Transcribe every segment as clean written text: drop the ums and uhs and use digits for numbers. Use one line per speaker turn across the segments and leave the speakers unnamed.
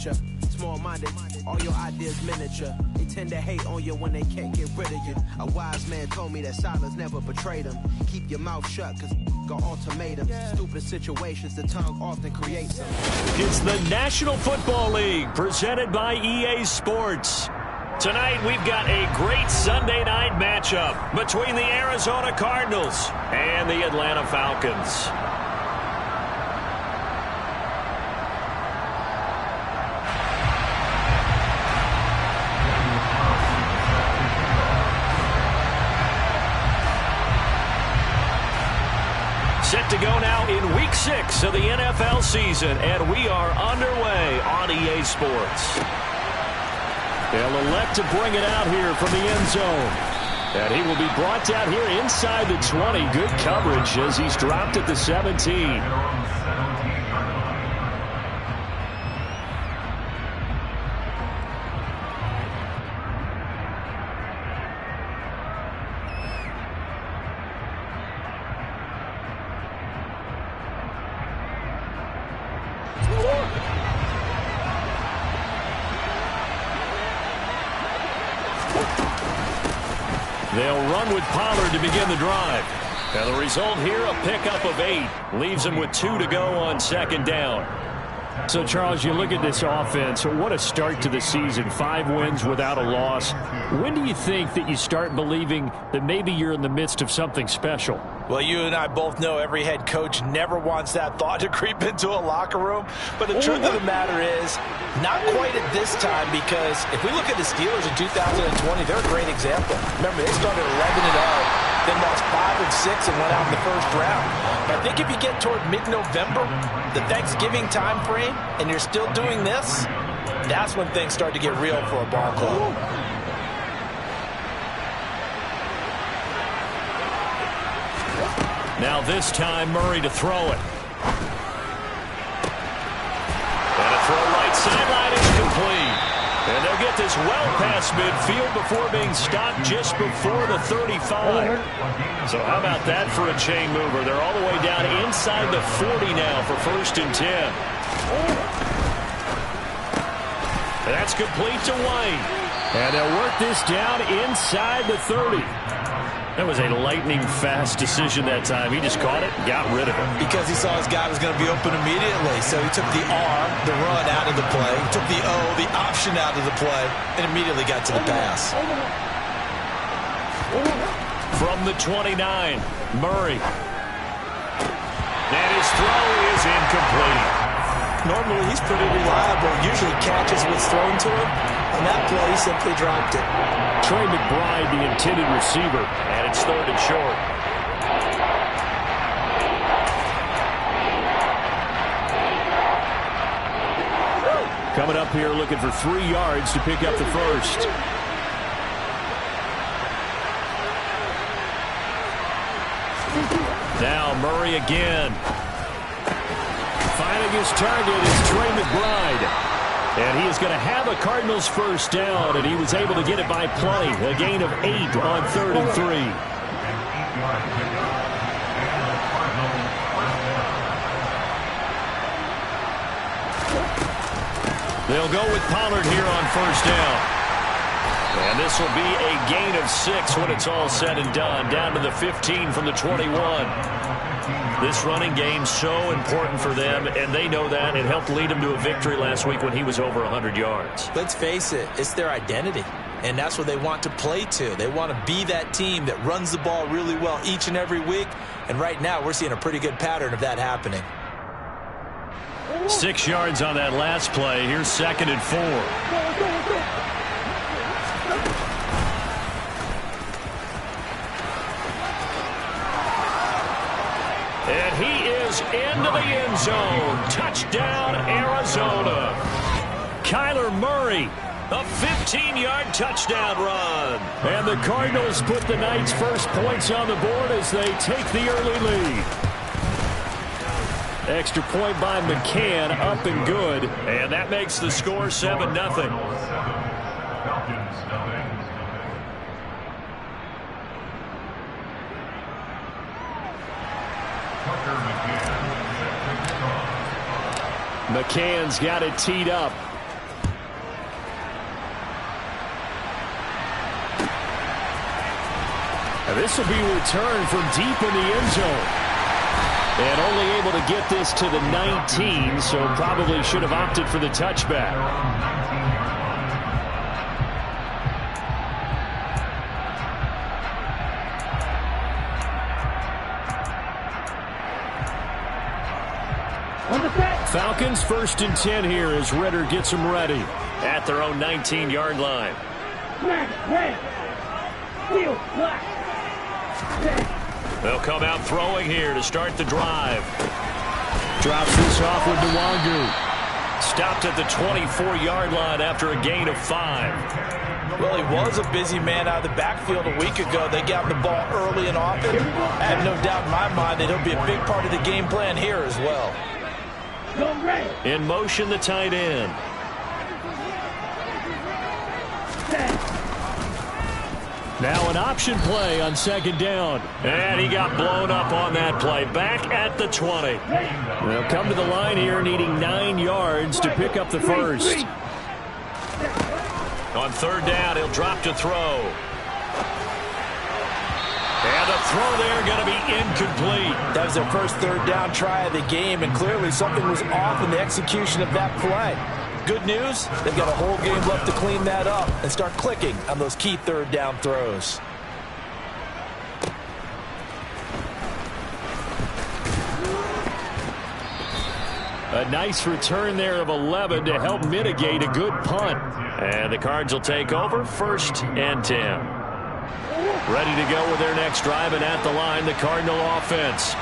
Small-minded, all your ideas miniature. They tend to hate on you when they can't get rid of you. A wise man told me that silence never betrayed him. Keep your mouth shut, cause got ultimatums. Stupid situations, the tongue often creates them.
It's the National Football League, presented by EA Sports. Tonight, we've got a great Sunday night matchup between the Arizona Cardinals and the Atlanta Falcons. Set to go now in Week 6 of the NFL season, and we are underway on EA Sports. They'll elect to bring it out here from the end zone. And he will be brought down here inside the 20. Good coverage as he's dropped at the 17. They'll run with Pollard to begin the drive. And the result here, a pickup of 8. Leaves them with 2 to go on second down. So, Charles, you look at this offense, what a start to the season. 5 wins without a loss. When do you think that you start believing that maybe you're in the midst of something special?
Well, you and I both know every head coach never wants that thought to creep into a locker room. But the truth of the matter is, not quite at this time, because if we look at the Steelers in 2020, they're a great example. Remember, they started 11-0, then lost 5 and 6 and went out in the first round. But I think if you get toward mid-November, the Thanksgiving time frame, and you're still doing this, that's when things start to get real for a ball club.
Now this time, Murray to throw it. And a throw right sideline is complete. And they'll get this well past midfield before being stopped just before the 35. So how about that for a chain mover? They're all the way down inside the 40 now for 1st and 10. That's complete to White. And they'll work this down inside the 30. That was a lightning-fast decision that time. He just caught it and got rid of it.
Because he saw his guy was going to be open immediately. So he took the R, the run, out of the play. He took the O, the option, out of the play, and immediately got to the pass.
From the 29, Murray. And his throw is incomplete.
Normally, he's pretty reliable. Usually catches what's thrown to him. On that play, he simply dropped it.
Trey McBride, the intended receiver, and it's 3rd and short. Coming up here looking for 3 yards to pick up the first. Now Murray again. Finding his target is Trey McBride. And he is going to have a Cardinals first down, and he was able to get it by plenty. A gain of 8 on 3rd and 3. They'll go with Pollard here on first down. And this will be a gain of 6 when it's all said and done. Down to the 15 from the 21. This running game so important for them, and they know that. It helped lead them to a victory last week when he was over 100 yards.
Let's face it, it's their identity, and that's what they want to play to. They want to be that team that runs the ball really well each and every week, and right now we're seeing a pretty good pattern of that happening.
6 yards on that last play. Here's 2nd and 4. And he is into the end zone. Touchdown, Arizona. Kyler Murray, a 15-yard touchdown run. And the Cardinals put the Knights' first points on the board as they take the early lead. Extra point by McCann, up and good. And that makes the score 7-0. McCann's got it teed up. This will be returned from deep in the end zone. And only able to get this to the 19, so probably should have opted for the touchback. Falcons 1st and 10 here as Ritter gets them ready at their own 19-yard line. They'll come out throwing here to start the drive. Drops this off with Nwangu. Stopped at the 24-yard line after a gain of 5.
Well, he was a busy man out of the backfield a week ago. They got the ball early and often. I have no doubt in my mind that he'll be a big part of the game plan here as well.
In motion, the tight end. Now an option play on 2nd down. And he got blown up on that play. Back at the 20. They'll come to the line here needing 9 yards to pick up the first. On 3rd down, he'll drop to throw. And the throw there going to be incomplete.
That was their first 3rd down try of the game, and clearly something was off in the execution of that play. Good news, they've got a whole game left to clean that up and start clicking on those key 3rd down throws.
A nice return there of 11 to help mitigate a good punt. And the Cards will take over 1st and 10. Ready to go with their next drive, and at the line, the Cardinal offense.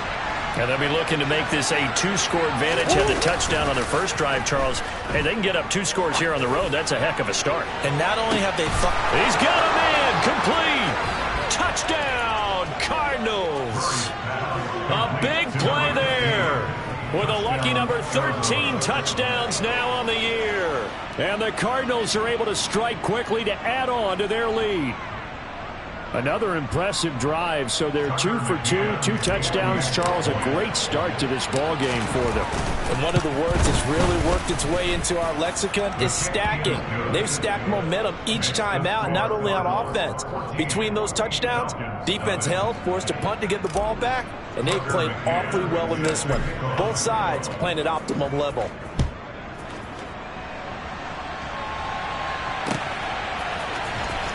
And they'll be looking to make this a 2-score advantage. Had the touchdown on their first drive, Charles. Hey, they can get up 2 scores here on the road. That's a heck of a start.
And not only have they
he's got a man, complete. Touchdown, Cardinals. A big play there. With a lucky number 13 touchdowns now on the year. And the Cardinals are able to strike quickly to add on to their lead. Another impressive drive, so they're 2 for 2, 2 touchdowns. Charles, a great start to this ball game for them.
And one of the words that's really worked its way into our lexicon is stacking. They've stacked momentum each time out, not only on offense. Between those touchdowns, defense held, forced a punt to get the ball back, and they've played awfully well in this one. Both sides playing at optimum level.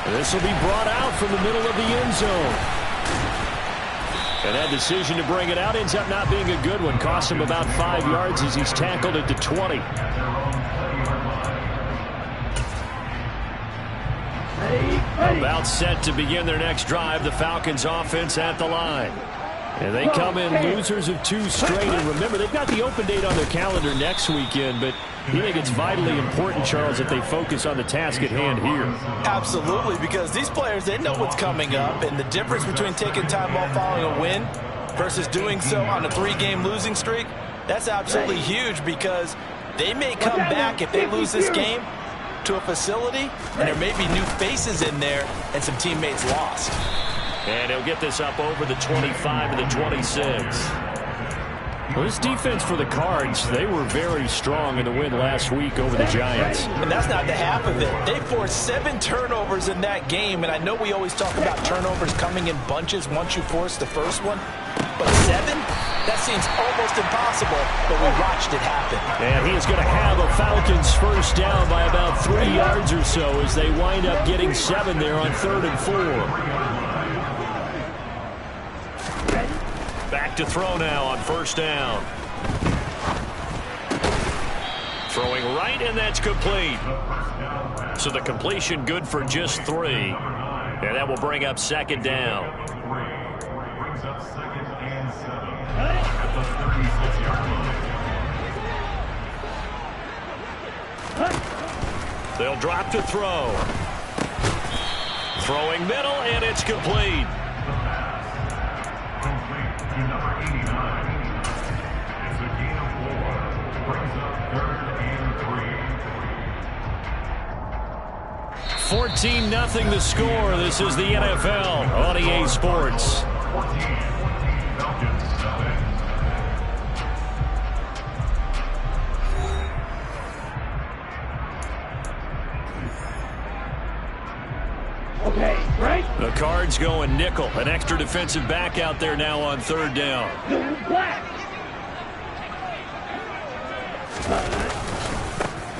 This will be brought out from the middle of the end zone. And that decision to bring it out ends up not being a good one. Costs him about 5 yards as he's tackled at the 20. About set to begin their next drive. The Falcons offense at the line. And they come in losers of 2 straight. And remember, they've got the open date on their calendar next weekend, but you think it's vitally important, Charles, that they focus on the task at hand here?
Absolutely, because these players, they know what's coming up, and the difference between taking time off following a win versus doing so on a 3-game losing streak, that's absolutely huge, because they may come back if they lose this game to a facility, and there may be new faces in there and some teammates lost.
And he'll get this up over the 25 to the 26. Well, this defense for the Cards, they were very strong in the win last week over the Giants.
And that's not the half of it. They forced 7 turnovers in that game, and I know we always talk about turnovers coming in bunches once you force the first one, but 7? That seems almost impossible, but we watched it happen.
And he is going to have a Falcons first down by about 3 yards or so as they wind up getting 7 there on 3rd and 4. Back to throw now on first down. Throwing right, and that's complete. So the completion good for just 3. And that will bring up 2nd down. They'll drop to throw. Throwing middle, and it's complete.
Number 89 is a gain of 4. Brings up 3rd and 3.
14-0 the score. This is the NFL on EA Sports.
14, Falcons 7.
Okay,
The Cards going nickel. An extra defensive back out there now on third down.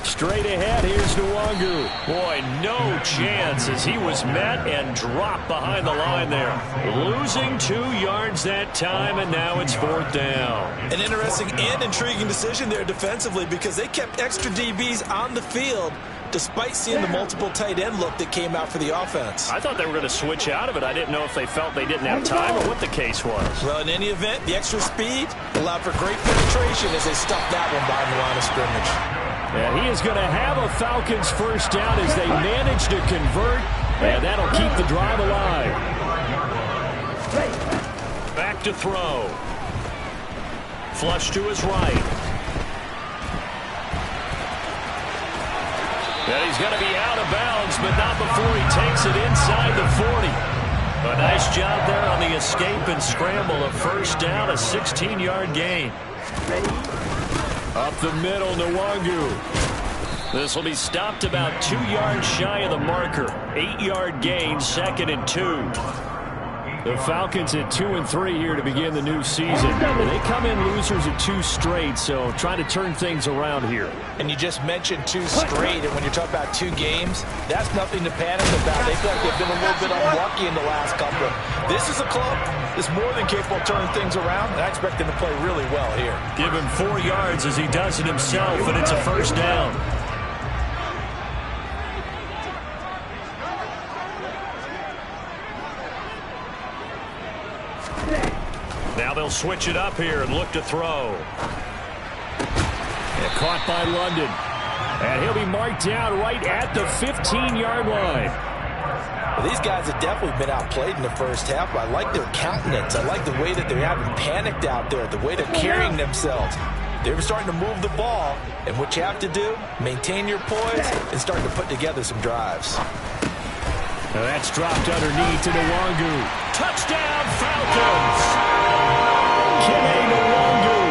Straight ahead, here's Nwangu. Boy, no chance as he was met and dropped behind the line there. Losing 2 yards that time, and now it's fourth down.
An interesting and intriguing decision there defensively because they kept extra DBs on the field despite seeing the multiple tight end look that came out for the offense.
I thought they were going to switch out of it. I didn't know if they felt they didn't have time or what the case was.
Well, in any event, the extra speed allowed for great penetration as they stuffed that one behind the line of scrimmage.
And he is going to have a Falcons first down as they manage to convert, and that'll keep the drive alive. Back to throw. Flush to his right. And he's going to be out of bounds, but not before he takes it inside the 40. A nice job there on the escape and scramble. A first down, a 16-yard gain. Up the middle, Nwangu. This will be stopped about 2 yards shy of the marker. 8-yard gain, 2nd and 2. The Falcons at 2-3 here to begin the new season. They come in losers at 2 straight, so trying to turn things around here.
And you just mentioned 2 straight, and when you're talking about 2 games, that's nothing to panic about. They feel like they've been a little bit unlucky in the last couple. This is a club that's more than capable of turning things around, and I expect them to play really well here.
Give him 4 yards as he does it himself, and it's a first down. Now they'll switch it up here and look to throw. And caught by London. And he'll be marked down right at the 15-yard line.
Well, these guys have definitely been outplayed in the first half, but I like their countenance. I like the way that they're having panicked out there, the way they're carrying themselves. They're starting to move the ball, and what you have to do, maintain your poise and start to put together some drives.
Now that's dropped underneath to Nwangu. Touchdown, Falcons! Nwangu,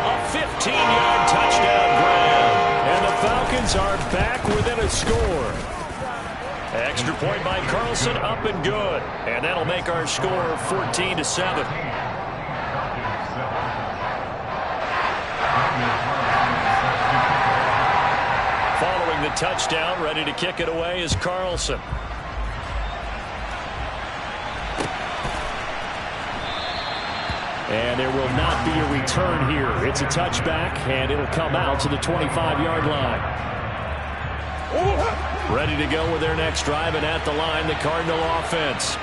a 15-yard touchdown grab. And the Falcons are back within a score. Extra point by Carlson, up and good. And that'll make our score 14-7. Following the touchdown, ready to kick it away is Carlson. And there will not be a return here. It's a touchback, and it'll come out to the 25-yard line. Ready to go with their next drive, and at the line, the Cardinal offense.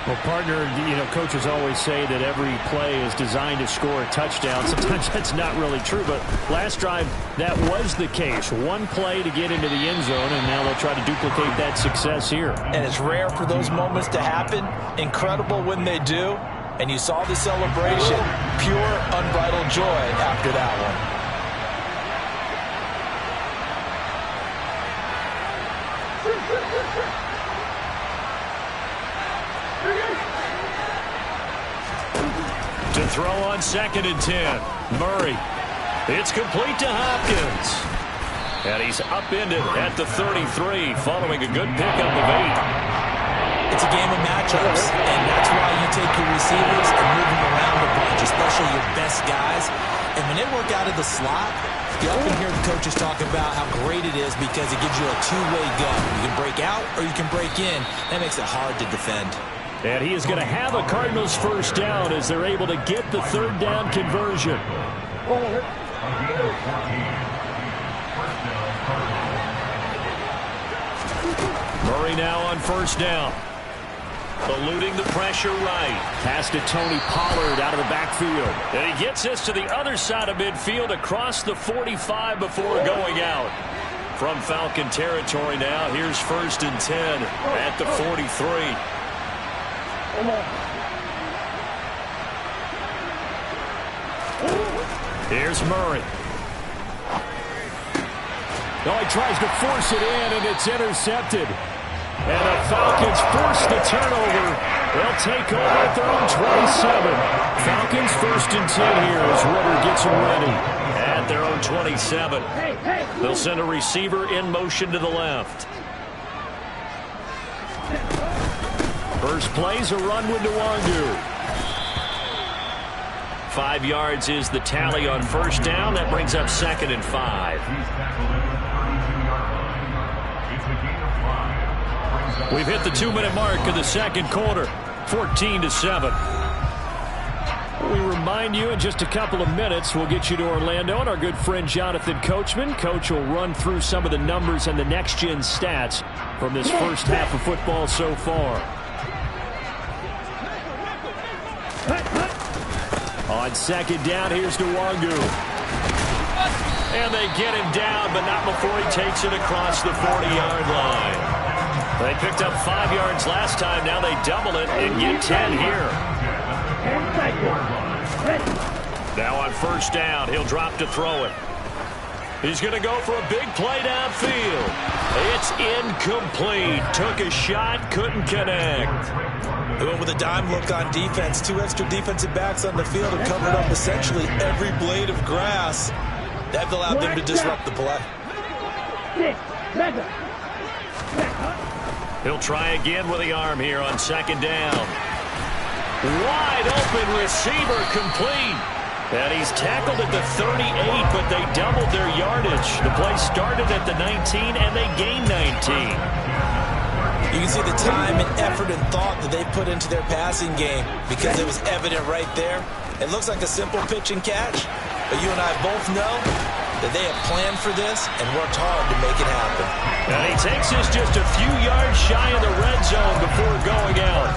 Well, partner, coaches always say that every play is designed to score a touchdown. Sometimes that's not really true, but last drive, that was the case. One play to get into the end zone, and now they'll try to duplicate that success here. And
it's rare for those moments to happen. Incredible when they do. And you saw the celebration, pure, unbridled joy after that one.
To throw on 2nd and 10. Murray. It's complete to Hopkins. And he's upended at the 33 following a good pickup of 8.
It's a game of matchups, and that's why you take your receivers and move them around a bunch, especially your best guys. And when they work out of the slot, you often hear the coaches talk about how great it is because it gives you a two-way gun. You can break out or you can break in. That makes it hard to defend.
And he is going to have a Cardinals first down as they're able to get the third down conversion. Murray now on first down. Eluding the pressure right. Pass to Tony Pollard out of the backfield. And he gets this to the other side of midfield across the 45 before going out. From Falcon territory now, here's 1st and 10 at the 43. Here's Murray. Oh, he tries to force it in, and it's intercepted. And the Falcons force the turnover. They'll take over at their own 27. Falcons 1st and 10 here as Ritter gets them ready. At their own 27. They'll send a receiver in motion to the left. First play's a run with Nwangu. 5 yards is the tally on first down. That brings up 2nd and 5. We've hit the 2-minute mark of the second quarter. 14-7. We remind you in just a couple of minutes we'll get you to Orlando and our good friend Jonathan Coachman. Coach will run through some of the numbers and the next-gen stats from this first half of football so far. On second down, here's Nwangu. And they get him down, but not before he takes it across the 40-yard line. They picked up 5 yards last time. Now they double it and get 10 here. Now on first down, he'll drop to throw it. He's going to go for a big play downfield. It's incomplete. Took a shot, couldn't connect.
They went with a dime look on defense. 2 extra defensive backs on the field and covered up essentially every blade of grass. That allowed them to disrupt the play.
He'll try again with the arm here on second down. Wide open receiver complete. And he's tackled at the 38, but they doubled their yardage. The play started at the 19, and they gained 19.
You can see the time and effort and thought that they put into their passing game because it was evident right there. It looks like a simple pitch and catch, but you and I both know that they have planned for this and worked hard to make it happen.
And he takes this just a few yards shy of the red zone before going out.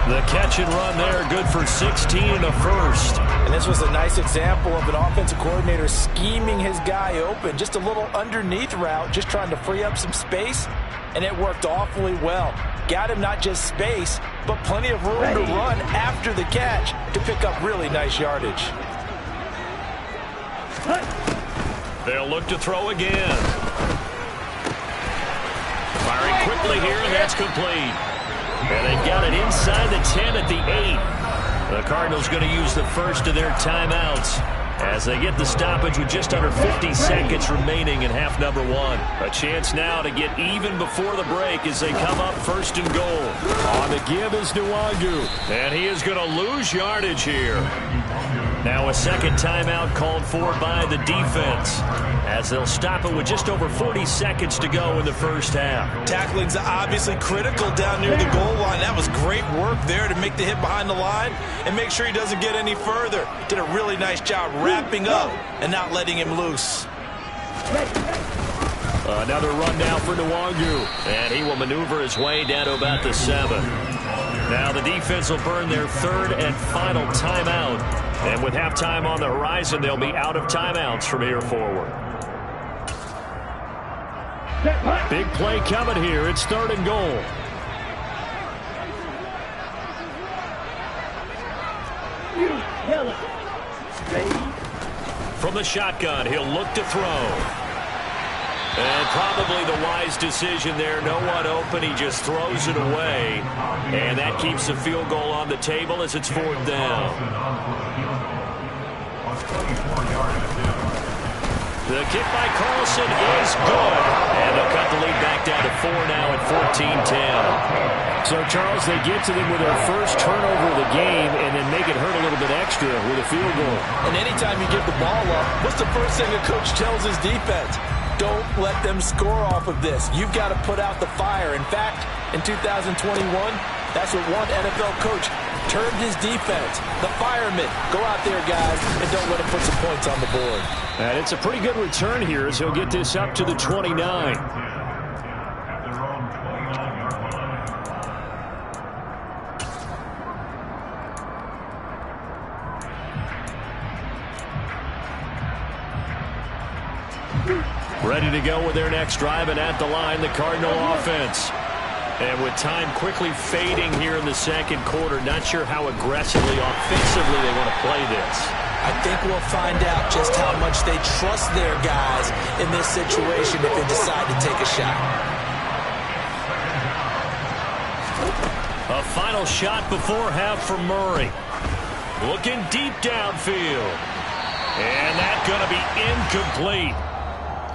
The catch and run there, good for 16 and a first.
And this was a nice example of an offensive coordinator scheming his guy open. Just a little underneath route, just trying to free up some space. And it worked awfully well. Got him not just space, but plenty of room to run after the catch to pick up really nice yardage.
They'll look to throw again. Firing quickly here, and that's complete. And they've got it inside the 10 at the 8. The Cardinals going to use the first of their timeouts as they get the stoppage with just under 50 seconds remaining in half number 1. A chance now to get even before the break as they come up first and goal. On the give is Nwangu. And he is going to lose yardage here. Now a second timeout called for by the defense as they'll stop it with just over 40 seconds to go in the first half.
Tackling's obviously critical down near the goal line. That was great work there to make the hit behind the line and make sure he doesn't get any further. Did a really nice job wrapping up and not letting him loose.
Another run now for Nwangu, and he will maneuver his way down to about the 7. Now the defense will burn their third and final timeout. And with halftime on the horizon, they'll be out of timeouts from here forward. Big play coming here. It's third and goal. From the shotgun, he'll look to throw. And probably the wise decision there. No one open. He just throws it away. And that keeps the field goal on the table as it's fourth down. The kick by Carlson is good. And they'll cut the lead back down to 4 now at 14-10. So, Charles, they get to them with their first turnover of the game and then make it hurt a little bit extra with a field goal.
And anytime you give the ball up, what's the first thing a coach tells his defense? Don't let them score off of this. You've got to put out the fire. In fact, in 2021, that's what one NFL coach turned his defense. The firemen. Go out there, guys, and don't let them put some points on the board.
And it's a pretty good return here as he'll get this up to the 29. Ready to go with their next drive, and at the line, the Cardinal offense. And with time quickly fading here in the second quarter, not sure how aggressively, offensively they want to play this.
I think we'll find out just how much they trust their guys in this situation if they decide to take a shot.
A final shot before half for Murray. Looking deep downfield. And that's going to be incomplete.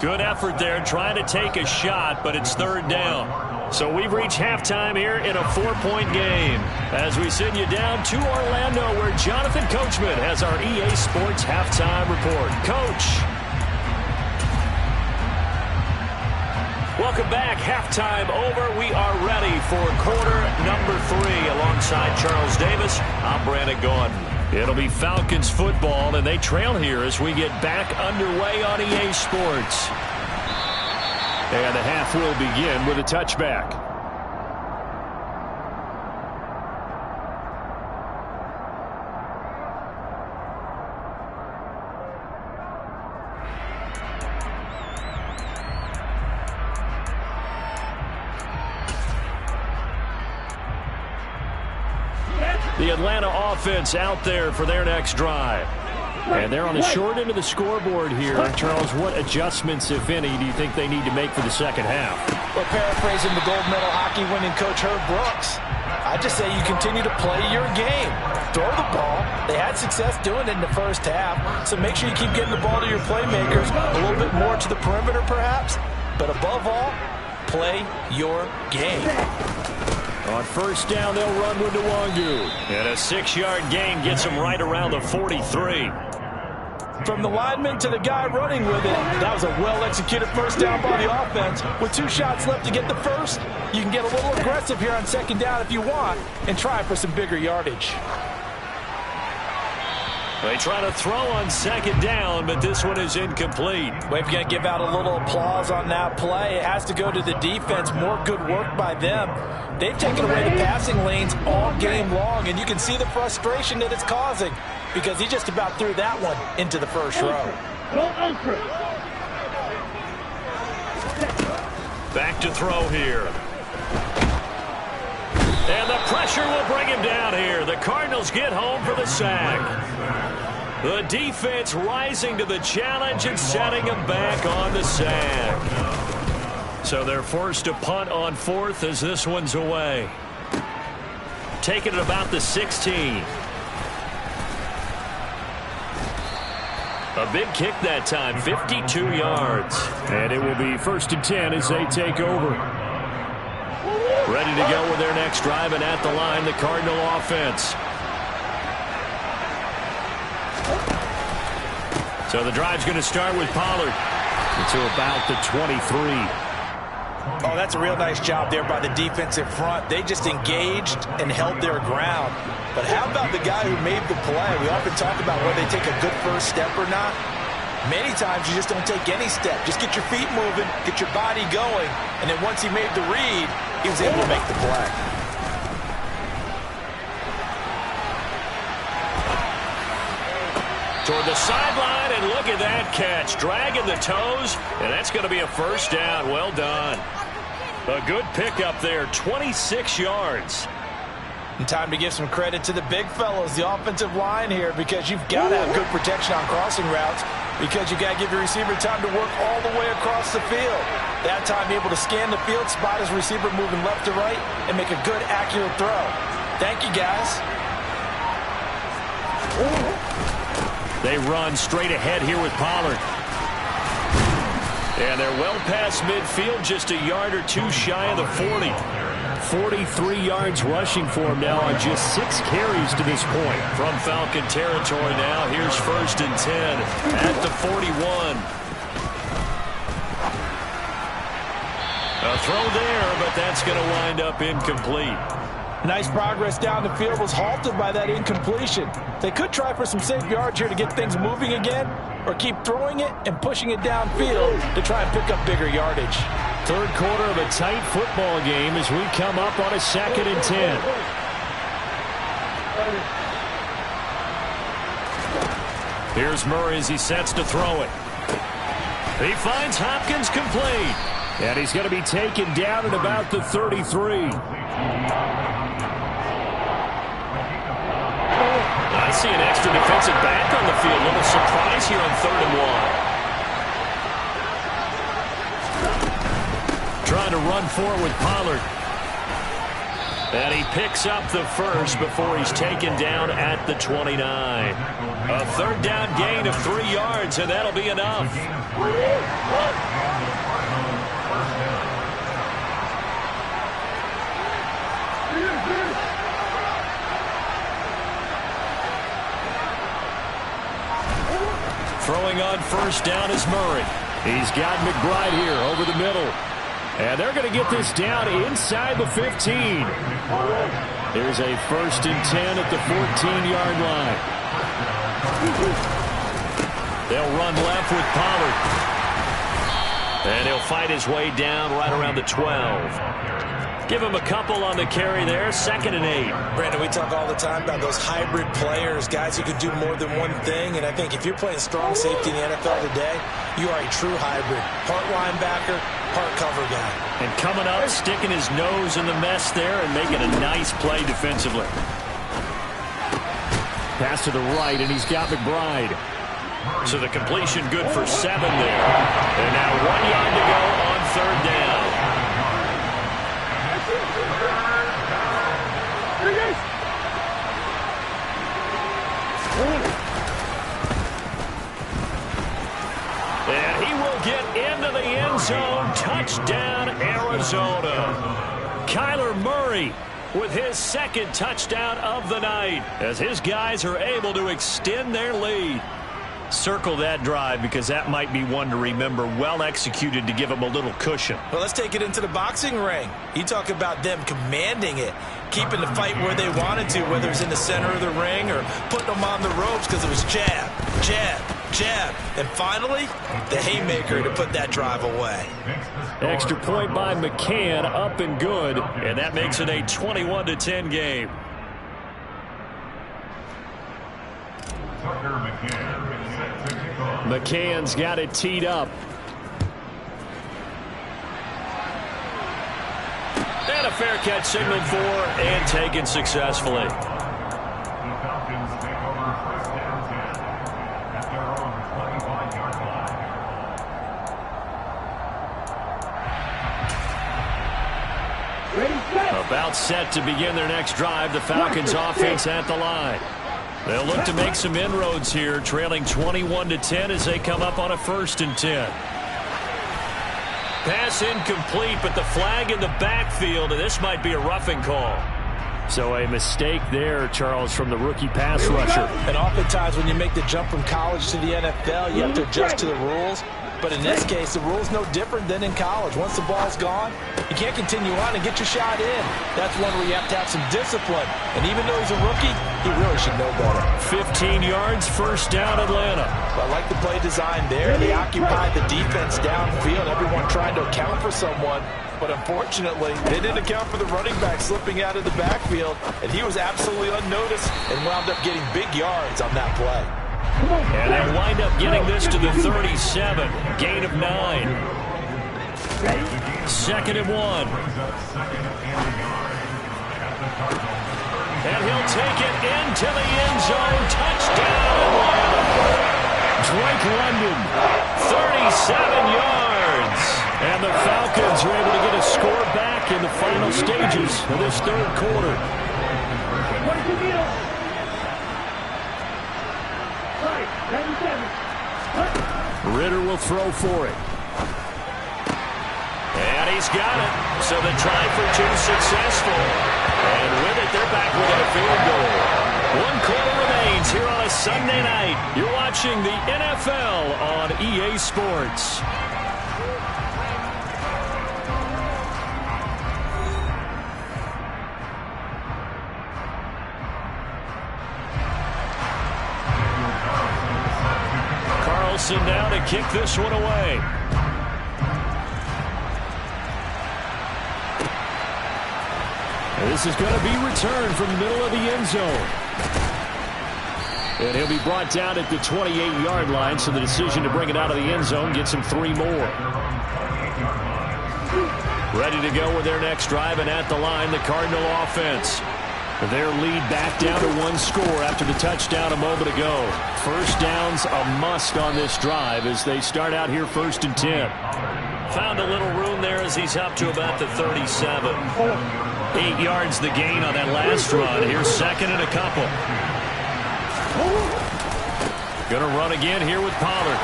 Good effort there trying to take a shot, but it's third down. So we've reached halftime here in a 4-point game as we send you down to Orlando where Jonathan Coachman has our EA Sports halftime report. Coach. Welcome back. Halftime over. We are ready for quarter number 3 alongside Charles Davis. I'm Brandon Gordon. It'll be Falcons football, and they trail here as we get back underway on EA Sports. And the half will begin with a touchback. The Atlanta offense out there for their next drive. And they're on the short end of the scoreboard here. Charles, what adjustments, if any, do you think they need to make for the second half?
Well, paraphrasing the gold medal hockey winning coach Herb Brooks, I just say you continue to play your game. Throw the ball. They had success doing it in the first half, so make sure you keep getting the ball to your playmakers, a little bit more to the perimeter perhaps, but above all, play your game.
On first down, they'll run with Nwangu. And a 6-yard gain gets them right around the 43.
From the lineman to the guy running with it, that was a well-executed first down by the offense. With 2 shots left to get the first, you can get a little aggressive here on second down if you want and try for some bigger yardage.
They try to throw on second down, but this one is incomplete.
We're going to give out a little applause on that play. It has to go to the defense. More good work by them. They've taken away the passing lanes all game long, and you can see the frustration that it's causing because he just about threw that one into the first row.
Back to throw here. And the pressure will bring him down here. The Cardinals get home for the sack. The defense rising to the challenge and setting him back on the sack. So they're forced to punt on 4th as this one's away. Taking it about the 16. A big kick that time, 52 yards. And it will be 1st and 10 as they take over. Ready to go with their next drive, and at the line, the Cardinal offense. So the drive's going to start with Pollard to about the 23.
Oh, that's a real nice job there by the defensive front. They just engaged and held their ground. But how about the guy who made the play? We often talk about whether they take a good first step or not. Many times you just don't take any step. Just get your feet moving, get your body going, and then once he made the read, he was able to make the play.
Toward the sideline, and look at that catch. Dragging the toes, and that's going to be a first down. Well done. A good pickup there, 26 yards.
And time to give some credit to the big fellows, the offensive line here, because you've got to have good protection on crossing routes, because you got to give your receiver time to work all the way across the field. That time, be able to scan the field, spot his receiver moving left to right, and make a good, accurate throw. Thank you, guys.
They run straight ahead here with Pollard. And they're well past midfield, just a yard or two shy of the 40. 43 yards rushing for him now on just 6 carries to this point. From Falcon territory now, here's 1st and 10 at the 41. A throw there, but that's going to wind up incomplete.
Nice progress down the field was halted by that incompletion. They could try for some safe yards here to get things moving again, or keep throwing it and pushing it downfield to try and pick up bigger yardage.
Third quarter of a tight football game as we come up on a 2nd and 10. Here's Murray as he sets to throw it. He finds Hopkins complete. And he's going to be taken down at about the 33. I see an extra defensive back on the field. A little surprise here on 3rd and 1. Trying to run forward with Pollard. And he picks up the first before he's taken down at the 29. A third down gain of 3 yards, and that'll be enough. Throwing on first down is Murray. He's got McBride here over the middle. And they're going to get this down inside the 15. There's a 1st and 10 at the 14-yard line. They'll run left with Pollard. And he'll fight his way down right around the 12. Give him a couple on the carry there. 2nd and 8.
Brandon, we talk all the time about those hybrid players, guys who can do more than one thing. And I think if you're playing strong safety in the NFL today, you are a true hybrid. Part linebacker, part cover guy.
And coming up, sticking his nose in the mess there and making a nice play defensively. Pass to the right, and he's got McBride. So the completion good for 7 there. And now 1 yard to go on 3rd down. And he will get into the end zone. Touchdown, Arizona. Kyler Murray with his 2nd touchdown of the night as his guys are able to extend their lead. Circle that drive because that might be one to remember. Well executed to give them a little cushion.
Well, let's take it into the boxing ring. You talk about them commanding it, keeping the fight where they wanted to, whether it's in the center of the ring or putting them on the ropes because it was jab, jab, jab. And finally, the haymaker to put that drive away.
Extra point by McCann, up and good. And that makes it a 21-10 game. McCann's got it teed up. And a fair catch signaled for and taken successfully.
The Falcons take over 1st down 10 at their own 25-yard line.
About set to begin their next drive. The Falcons offense at the line. They'll look to make some inroads here, trailing 21-10 as they come up on a 1st and 10. Pass incomplete, but the flag in the backfield, and this might be a roughing call. So a mistake there, Charles, from the rookie pass rusher.
And oftentimes when you make the jump from college to the NFL, you have to adjust to the rules. But in this case, the rule's no different than in college. Once the ball's gone, you can't continue on and get your shot in. That's one where you have to have some discipline. And even though he's a rookie, he really should know better.
15 yards, 1st down, Atlanta.
I like the play design there. They occupied the defense downfield, everyone trying to account for someone. But unfortunately, they didn't account for the running back slipping out of the backfield. And he was absolutely unnoticed and wound up getting big yards on that play.
And they wind up getting this to the 37. Gain of 9. 2nd and 1. And he'll take it into the end zone. Touchdown, Atlanta. Drake London, 37 yards. And the Falcons are able to get a score back in the final stages of this 3rd quarter. Ritter will throw for it. And he's got it. So the try for 2 successful. And with it, they're back within a field goal. 1 quarter remains here on a Sunday night. You're watching the NFL on EA Sports. Now to kick this one away. This is going to be returned from the middle of the end zone. And he'll be brought down at the 28-yard line, so the decision to bring it out of the end zone gets him 3 more. Ready to go with their next drive, and at the line, the Cardinal offense. Their lead back down to 1 score after the touchdown a moment ago. 1st down's a must on this drive as they start out here 1st and 10. Found a little room there as he's up to about the 37. 8 yards the gain on that last run. Here's second and a couple. Going to run again here with Pollard.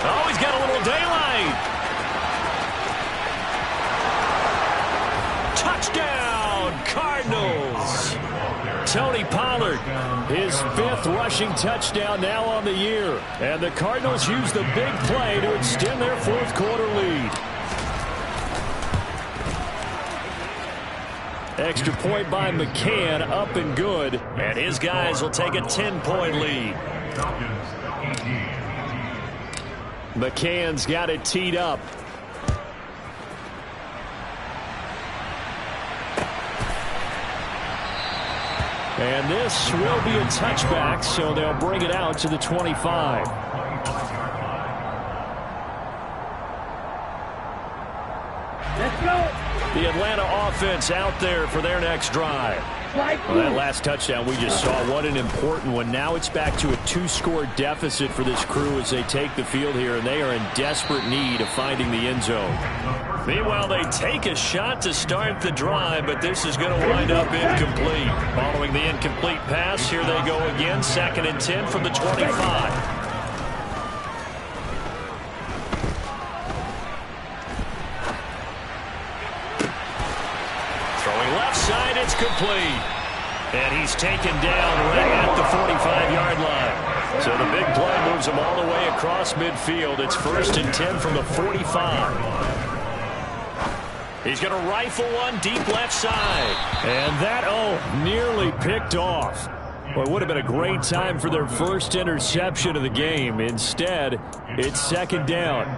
Oh, he's got a little daylight. Touchdown, Cardinals. Tony Pollard, his 5th rushing touchdown now on the year. And the Cardinals use the big play to extend their 4th quarter lead. Extra point by McCann, up and good. And his guys will take a 10-point lead. McCann's got it teed up. And this will be a touchback, so they'll bring it out to the 25.
Let's go.
The Atlanta offense out there for their next drive. Well, that last touchdown we just saw, what an important one. Now it's back to a 2-score deficit for this crew as they take the field here, and they are in desperate need of finding the end zone. Meanwhile, they take a shot to start the drive, but this is going to wind up incomplete. Following the incomplete pass, here they go again, 2nd and 10 from the 25. Side, it's complete. And he's taken down right at the 45-yard line. So the big play moves him all the way across midfield. It's 1st and 10 from the 45. He's going to rifle one deep left side. And that, nearly picked off. Well, it would have been a great time for their first interception of the game. Instead, it's 2nd down.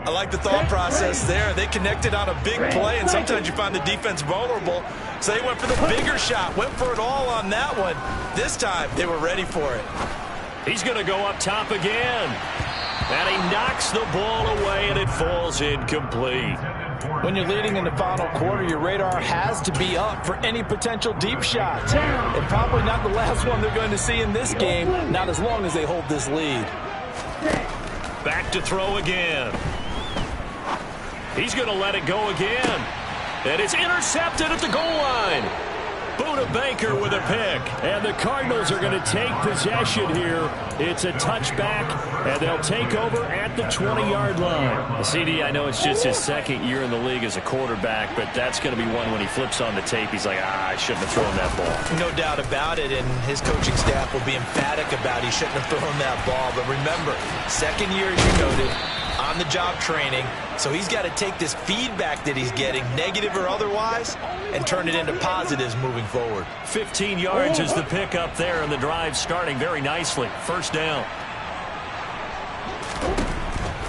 I like the thought process there. They connected on a big play, and sometimes you find the defense vulnerable. So they went for the bigger shot, went for it all on that one. This time, they were ready for it.
He's going to go up top again. And he knocks the ball away, and it falls incomplete.
When you're leading in the final quarter, your radar has to be up for any potential deep shots. And probably not the last one they're going to see in this game, not as long as they hold this lead.
Back to throw again. He's going to let it go again. And it's intercepted at the goal line. Buda Baker with a pick. And the Cardinals are going to take possession here. It's a touchback, and they'll take over at the 20-yard line. CD, I know it's just his 2nd year in the league as a quarterback, but that's going to be one when he flips on the tape. He's like, I shouldn't have thrown that ball.
No doubt about it, and his coaching staff will be emphatic about he shouldn't have thrown that ball. But remember, 2nd year, as you noted, on-the-job training, so he's got to take this feedback that he's getting, negative or otherwise, and turn it into positives moving forward.
15 yards is the pickup there, and the drive starting very nicely. 1st down.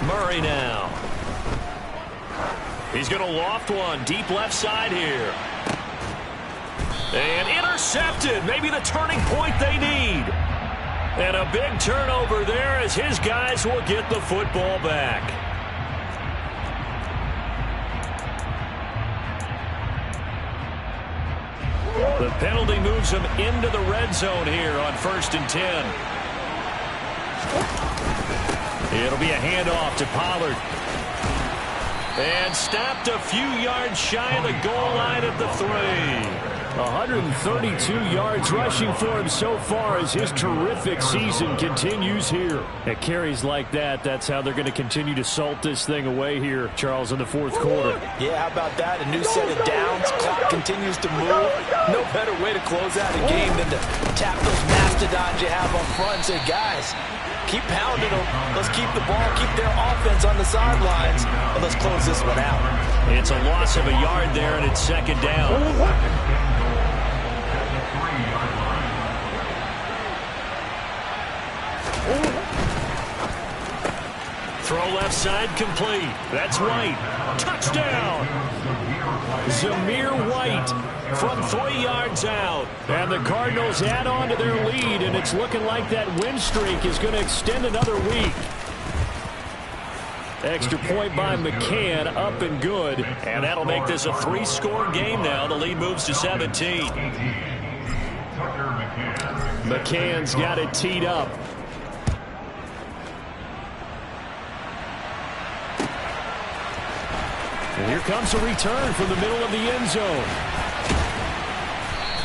Murray now. He's going to loft one deep left side here. And intercepted. Maybe the turning point they need. And a big turnover there as his guys will get the football back. The penalty moves him into the red zone here on 1st and 10. It'll be a handoff to Pollard. And stopped a few yards shy of the goal line at the 3. 132 yards rushing for him so far as his terrific season continues here. At carries like that, that's how they're going to continue to salt this thing away here, Charles, in the 4th quarter.
Yeah, how about that? A new set of downs. Clock continues to move. No better way to close out a game than to tap those mastodons you have up front and say, guys, keep pounding them. Let's keep the ball, keep their offense on the sidelines, and let's close this one out.
It's a loss of a yard there, and it's 2nd down. Throw left side complete. That's White. Touchdown! Zamir White from 3 yards out. And the Cardinals add on to their lead, and it's looking like that win streak is going to extend another week. Extra point by McCann, up and good. And that'll make this a 3-score game now. The lead moves to 17. McCann's got it teed up. And here comes a return from the middle of the end zone.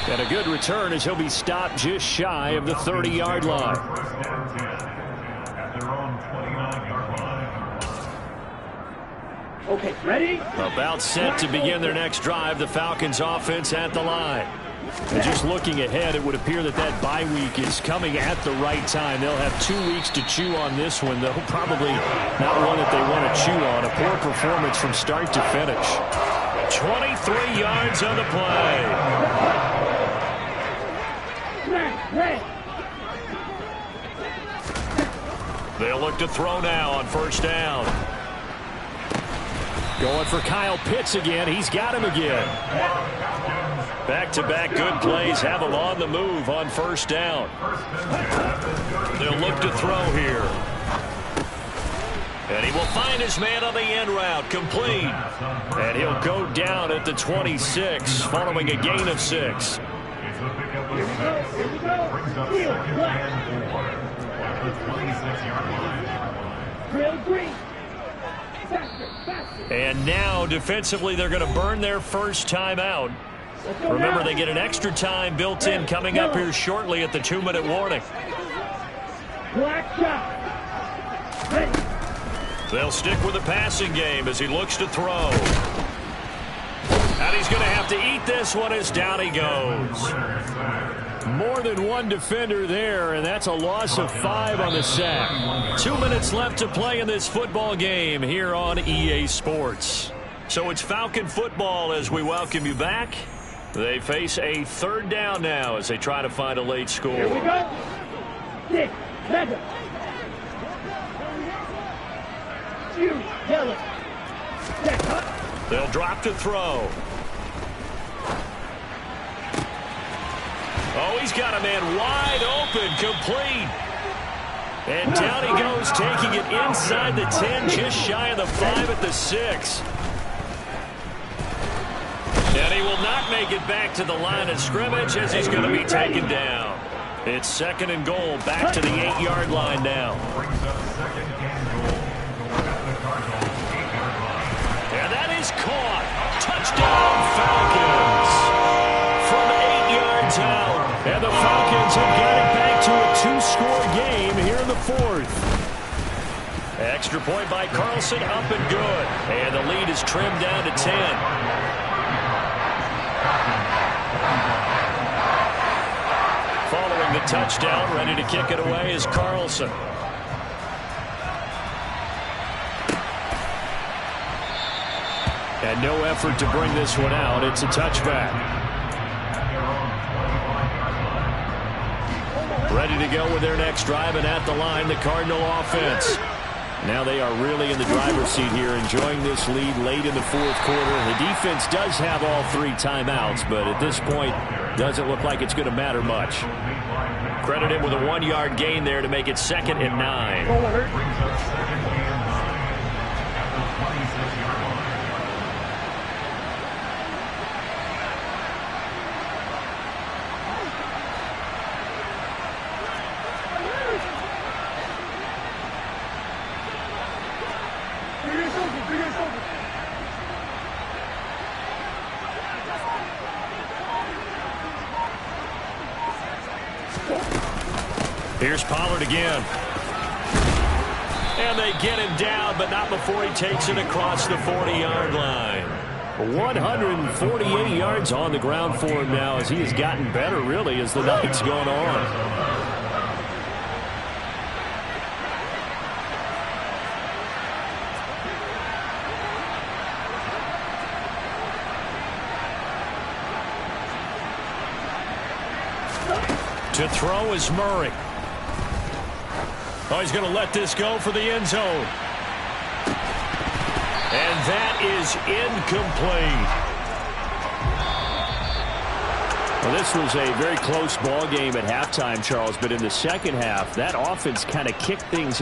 And a good return as he'll be stopped just shy of the 30-yard line.
First down 10 at their own 29-yard line.
Okay, ready?
About set to begin their next drive, the Falcons offense at the line. And just looking ahead, it would appear that bye week is coming at the right time. They'll have 2 weeks to chew on this one, though. Probably not one that they want to chew on. A poor performance from start to finish. 23 yards on the play. They'll look to throw now on first down. Going for Kyle Pitts again. He's got him again. Back-to-back good plays have him on the move on first down. They'll look to throw here. And he will find his man on the end route, complete. And he'll go down at the 26, following a gain of 6.
It's a pickup of 6. Brings up second and 4 at the 26-yard line.
And now, defensively, they're going to burn their first time out. Remember, they get an extra time built in coming up here shortly at the 2-minute warning. They'll stick with the passing game as he looks to throw. And he's going to have to eat this one as down he goes. More than one defender there, and that's a loss of 5 on the sack. 2 minutes left to play in this football game here on EA Sports. So it's Falcon football as we welcome you back. They face a third down now as they try to find a late score.
Here we go. 6, 7.
They'll drop to throw. Oh, he's got a man wide open, complete. And down he goes, taking it inside the 10, just shy of the 5 at the 6. And he will not make it back to the line of scrimmage as he's going to be taken down. It's 2nd and goal, back to the 8-yard line now.
Brings up 2nd and goal at the Cardinals 8-yard line.
And that is caught. Touchdown, Falcons. From 8 yards out. And the Falcons have got it back to a 2-score game here in the 4th. Extra point by Carlson, up and good. And the lead is trimmed down to 10. Following the touchdown, ready to kick it away is Carlson. And no effort to bring this one out. It's a touchback. Ready to go with their next drive, and at the line, the Cardinal offense. Now they are really in the driver's seat here, enjoying this lead late in the 4th quarter. The defense does have all 3 timeouts, but at this point, doesn't look like it's going to matter much. Credited with a 1-yard gain there to make it 2nd and 9.
Brings up 2nd and 9 at the 26-yard line.
Here's Pollard again. And they get him down, but not before he takes it across the 40-yard line. 148 yards on the ground for him now as he has gotten better, really, as the night's gone on. To throw is Murray. Oh, he's going to let this go for the end zone. And that is incomplete. Well, this was a very close ball game at halftime, Charles, but in the second half, that offense kind of kicked things